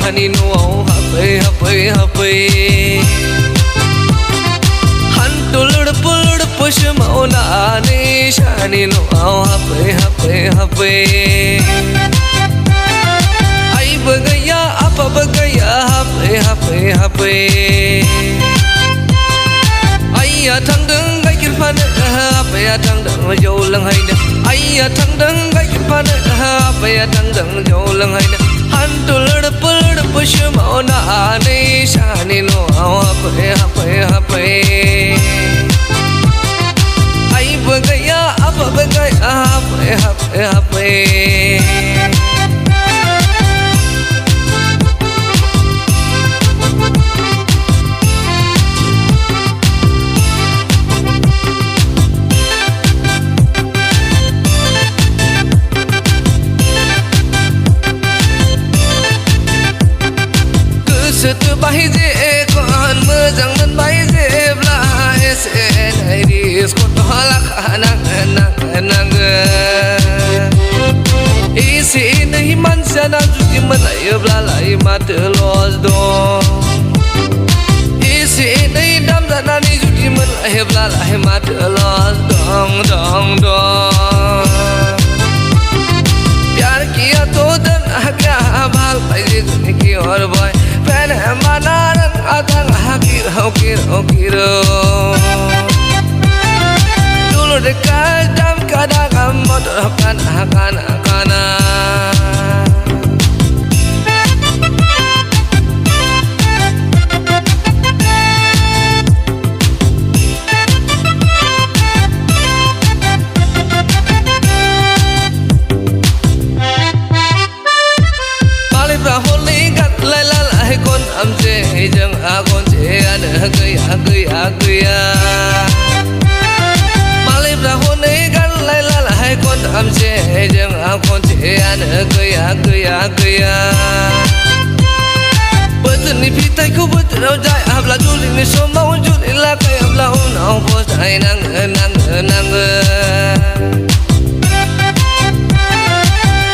shani no happy Hantul pul push mauna ni shani no happy Ai bagaya apa bagaya happy Ai thang đứng gai kin phan happy thang đứng jo lang hai na Ai thang đứng gai kin phan happy thang đứng jo lang hai na Hantul push mauna ni shani no happy Ai bagaya apa bagaya happy Setu bahi je kon mejang dan bahi je bla esen iris ko to halak nang isi nahi man sana juti malai bla lai mat los do isi nahi dam sana ni juti malai bla lai mat los dong प्यार किया तो दन क्या भाल पैसे तुमने की और boy पहले माना रंग आदंग हाकिर dulu dekat jam kadang motor kana Jeng akon je ada gaya Malib rahon gan lai kon am je jeng akon je ada gaya Betul ni pitai ku betul rau jai abla juli ni soma wujud illa kai abla unau bos ai nang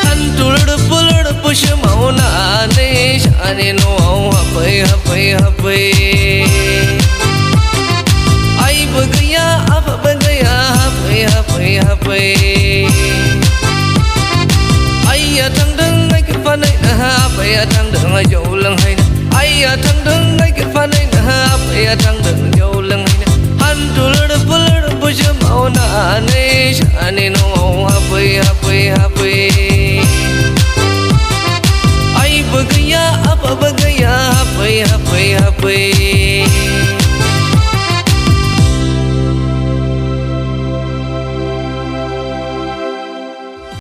Hantul push mauna ni shani no happy Ai bagaya apa bagaya happy Ai thang đứng ngay cái phan này happy thang đứng jo lang hai Ai thang đứng ngay cái phan này happy thang đứng jo lang hai Hantul push mauna ni shani no happy Ai bagaya apa bagaya happy